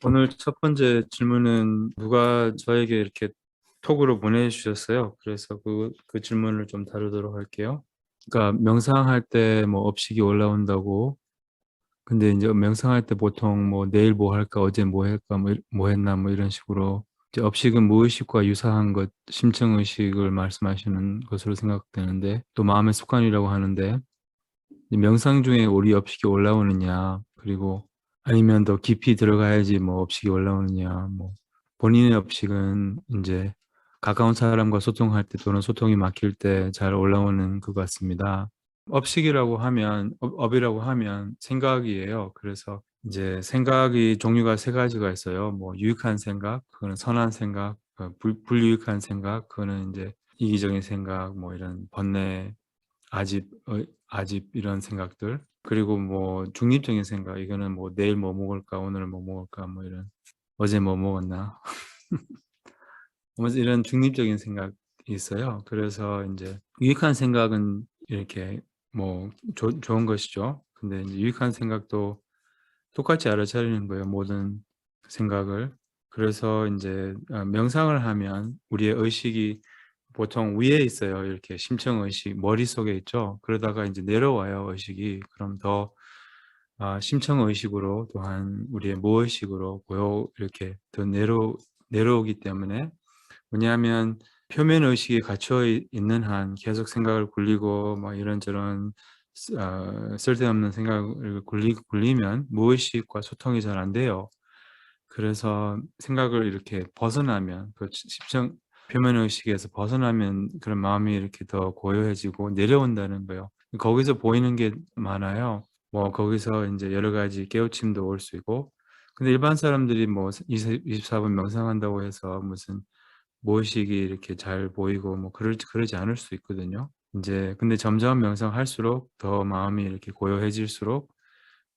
오늘 첫 번째 질문은 누가 저에게 이렇게 톡으로 보내주셨어요. 그래서 그 질문을 좀 다루도록 할게요. 그러니까 명상할 때 뭐 업식이 올라온다고. 근데 이제 명상할 때 보통 뭐 내일 뭐 할까, 어제 뭐 할까, 뭐 했나 뭐 이런 식으로 이제 업식은 무의식과 유사한 것, 심층의식을 말씀하시는 것으로 생각되는데, 또 마음의 습관이라고 하는데, 이 명상 중에 우리 업식이 올라오느냐, 그리고 아니면 더 깊이 들어가야지 뭐 업식이 올라오느냐, 뭐 본인의 업식은 이제 가까운 사람과 소통할 때 또는 소통이 막힐 때 잘 올라오는 것 같습니다. 업식이라고 하면, 업이라고 하면 생각이에요. 그래서 이제 생각이 종류가 세 가지가 있어요. 뭐 유익한 생각, 그거는 선한 생각, 불유익한 생각, 그거는 이제 이기적인 생각, 뭐 이런 번뇌, 아집 이런 생각들. 그리고 뭐 중립적인 생각, 이거는 뭐 내일 뭐 먹을까, 오늘 뭐 먹을까, 뭐 이런, 어제 뭐 먹었나, 뭐 이런 중립적인 생각이 있어요. 그래서 이제 유익한 생각은 이렇게 뭐 좋은 것이죠. 근데 이제 유익한 생각도 똑같이 알아차리는 거예요, 모든 생각을. 그래서 이제 명상을 하면 우리의 의식이 보통 위에 있어요. 이렇게 심층 의식, 머릿속에 있죠. 그러다가 이제 내려와요, 의식이. 그럼 더 심층 의식으로, 또한 우리의 무의식으로 이렇게 더 내려오기 때문에, 왜냐하면 표면 의식이 갇혀 있는 한 계속 생각을 굴리고 막 이런저런 쓸데없는 생각을 굴리면 무의식과 소통이 잘 안 돼요. 그래서 생각을 이렇게 벗어나면, 그 집중 표면 의식에서 벗어나면 그런 마음이 이렇게 더 고요해지고 내려온다는 거예요. 거기서 보이는 게 많아요. 뭐 거기서 이제 여러 가지 깨우침도 올 수 있고. 근데 일반 사람들이 뭐 24분 명상한다고 해서 무슨 무의식이 이렇게 잘 보이고 뭐 그러지 않을 수 있거든요. 이제 근데 점점 명상할수록 더 마음이 이렇게 고요해질수록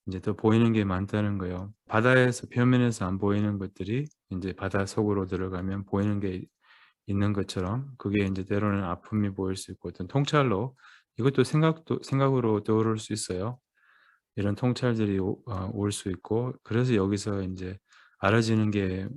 이제 더 보이는 게 많다는 거예요. 바다에서 표면에서 안 보이는 것들이 이제 바다 속으로 들어가면 보이는 게 있는 것처럼, 그게 이제 때로는 아픔이 보일 수 있고, 어떤 통찰로, 이것도 생각으로 떠오를 수 있어요. 이런 통찰들이 올 수 있고, 그래서 여기서 이제 알아지는 게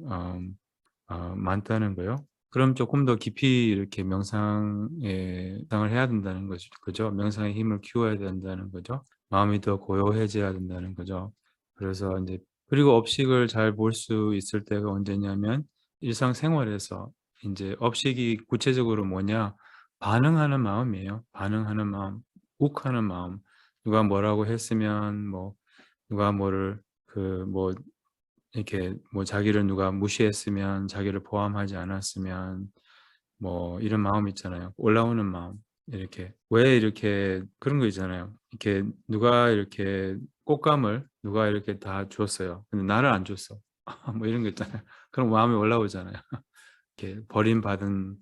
많다는 거예요. 그럼 조금 더 깊이 이렇게 명상을 해야 된다는 거죠. 그죠? 명상의 힘을 키워야 된다는 거죠. 마음이 더 고요해져야 된다는 거죠. 그래서 이제, 그리고 업식을 잘 볼 수 있을 때가 언제냐면 일상생활에서 이제 업식이 구체적으로 뭐냐? 반응하는 마음이에요. 반응하는 마음, 욱하는 마음. 누가 뭐라고 했으면, 뭐 누가 뭐를 뭐 이렇게 뭐 자기를 누가 무시했으면, 자기를 포함하지 않았으면, 뭐 이런 마음 있잖아요. 올라오는 마음. 이렇게 왜 이렇게 그런 거 있잖아요. 이렇게 누가 이렇게 꽃감을 누가 이렇게 다 줬어요. 근데 나를 안 줬어. 뭐 이런 거 있잖아요. 그런 마음이 올라오잖아요. 이렇게 버림받은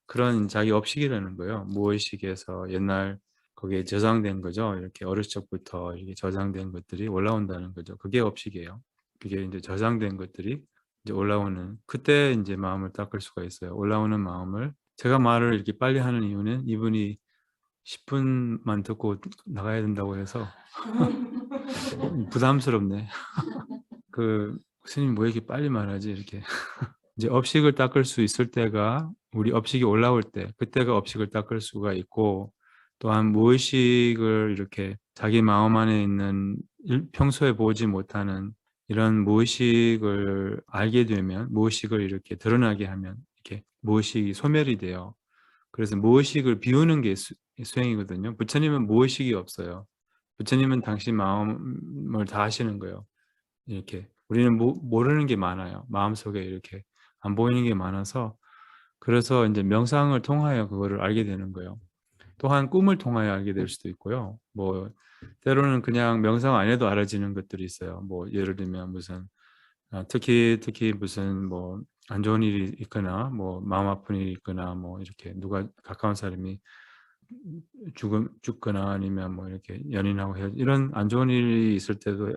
그런 자기 업식이라는 거예요. 무의식에서 옛날 거기에 저장된 거죠. 이렇게 어릴 적부터 이렇게 저장된 것들이 올라온다는 거죠. 그게 업식이에요. 그게 이제 저장된 것들이 이제 올라오는, 그때 이제 마음을 닦을 수가 있어요. 올라오는 마음을, 제가 말을 이렇게 빨리 하는 이유는 이분이 10분만 듣고 나가야 된다고 해서 부담스럽네. 스님 뭐 이렇게 빨리 말하지 이렇게. 이제 업식을 닦을 수 있을 때가, 우리 업식이 올라올 때, 그때가 업식을 닦을 수가 있고, 또한 무의식을 이렇게 자기 마음 안에 있는 평소에 보지 못하는 이런 무의식을 알게 되면, 무의식을 이렇게 드러나게 하면 이렇게 무의식이 소멸이 돼요. 그래서 무의식을 비우는 게 수행이거든요. 부처님은 무의식이 없어요. 부처님은 당신 마음을 다 하시는 거예요. 이렇게 우리는 모르는 게 많아요. 마음속에 이렇게 안 보이는 게 많아서, 그래서 이제 명상을 통하여 그거를 알게 되는 거예요. 또한 꿈을 통하여 알게 될 수도 있고요. 뭐 때로는 그냥 명상 안 해도 알아지는 것들이 있어요. 뭐 예를 들면 무슨 특히 무슨 뭐 안 좋은 일이 있거나, 뭐 마음 아픈 일이 있거나, 뭐 이렇게 누가 가까운 사람이 죽거나, 아니면 뭐 이렇게 연인하고 이런 안 좋은 일이 있을 때도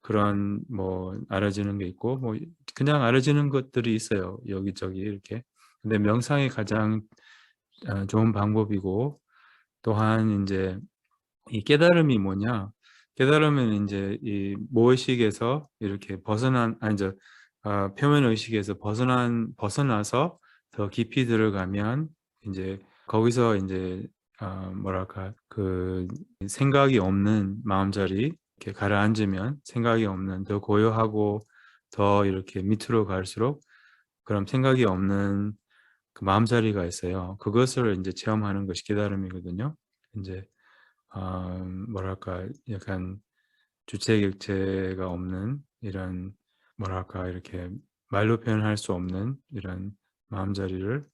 그런 뭐 알아지는 게 있고, 뭐 그냥 알아지는 것들이 있어요, 여기저기 이렇게. 근데 명상이 가장 좋은 방법이고, 또한 이제 이 깨달음이 뭐냐, 깨달음은 인제 이 무의식에서 이렇게 벗어난 아니 표면 의식에서 벗어나서 더 깊이 들어가면 인제 거기서 인제 뭐랄까 그 생각이 없는 마음자리 이렇게 가라앉으면 생각이 없는 더 고요하고 더 이렇게 밑으로 갈수록 그런 생각이 없는 그 마음자리가 있어요. 그것을 인제 체험하는 것이 깨달음이거든요. 인제 뭐랄까 약간 주체 객체가 없는 이런 뭐랄까 이렇게 말로 표현할 수 없는 이런 마음자리를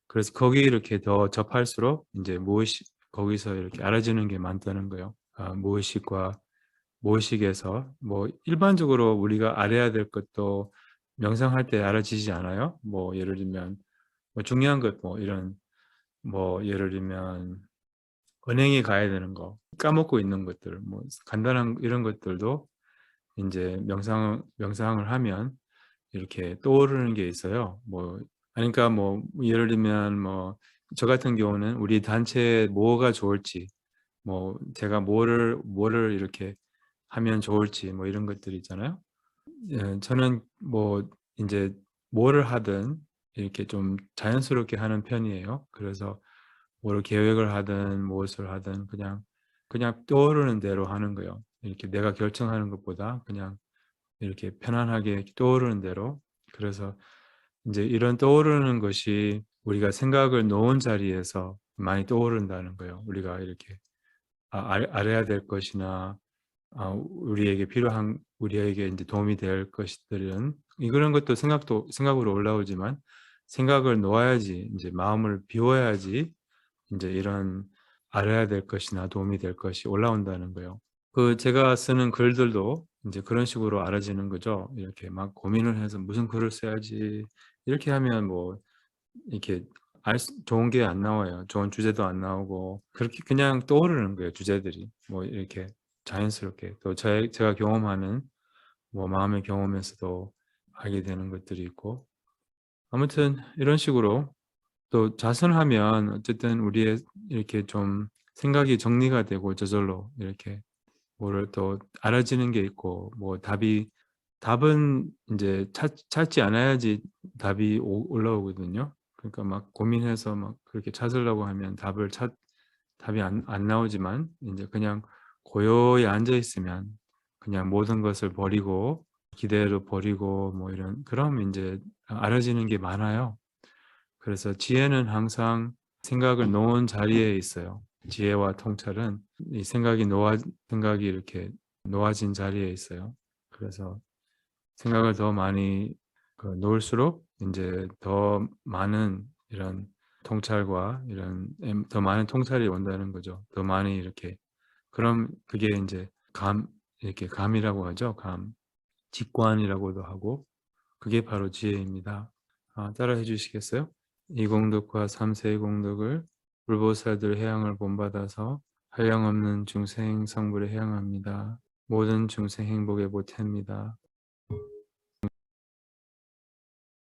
그래서 거기 이렇게 더 접할수록 인제 무의식 거기서 이렇게 알아지는 게 많다는 거예요. 무의식과 무의식에서 뭐 일반적으로 우리가 알아야 될 것도 명상할 때 알아지지 않아요? 뭐 예를 들면 뭐 중요한 것 뭐 이런 뭐 예를 들면 은행에 가야 되는 거 까먹고 있는 것들 뭐 간단한 이런 것들도 인제 명상을 하면 이렇게 떠오르는 게 있어요. 뭐 그러니까 뭐 예를 들면 뭐 저 같은 경우는 우리 단체에 뭐가 좋을지 뭐 제가 뭐를 이렇게 하면 좋을지 뭐 이런 것들이 있잖아요. 예 저는 뭐 인제 뭐를 하든 이렇게 좀 자연스럽게 하는 편이에요. 그래서 뭘 계획을 하든 무엇을 하든 그냥 떠오르는 대로 하는 거예요. 이렇게 내가 결정하는 것보다 그냥 이렇게 편안하게 떠오르는 대로. 그래서 인제 이런 떠오르는 것이 우리가 생각을 놓은 자리에서 많이 떠오른다는 거예요. 우리가 이렇게 알아야 될 것이나 우리에게 인제 도움이 될 것들은 그런 것도 생각으로 올라오지만 생각을 놓아야지 인제 마음을 비워야지 인제 이런 알아야 될 것이나 도움이 될 것이 올라온다는 거예요. 그 제가 쓰는 글들도 인제 그런 식으로 알아지는 거죠. 이렇게 막 고민을 해서 '무슨 글을 써야지.' 이렇게 하면 뭐 이렇게 좋은 게 안 나와요. 좋은 주제도 안 나오고 그렇게 그냥 떠오르는 거예요, 주제들이. 뭐 이렇게 자연스럽게. 또 제가 경험하는 뭐 마음의 경험에서도 알게 되는 것들이 있고 아무튼 이런 식으로 또 자선하면 어쨌든 우리의 이렇게 좀 생각이 정리가 되고 저절로 이렇게 뭐를 또 알아지는 게 있고 뭐 답은 인제 찾지 않아야지 답이 올라오거든요. 그러니까 막 고민해서 막 그렇게 찾으려고 하면 답이 안 나오지만 인제 그냥 고요히 앉아 있으면 그냥 모든 것을 버리고 기대를 버리고 뭐 이런 그럼 인제 알아지는 게 많아요. 그래서 지혜는 항상 생각을 놓은 자리에 있어요. 지혜와 통찰은 이 생각이 이렇게 놓아진 자리에 있어요. 그래서 생각을 더 많이 놓을수록 인제 더 많은 이런 통찰과 이런 더 많은 통찰이 온다는 거죠. 더 많이 이렇게 그럼 그게 인제 이렇게 감이라고 하죠. 감. 직관이라고도 하고 그게 바로 지혜입니다. 따라해 주시겠어요? 이 공덕과 삼세의 공덕을 불보살들 해양을 본받아서 한량없는 중생 성불에 해양합니다. 모든 중생 행복의 보태입니다.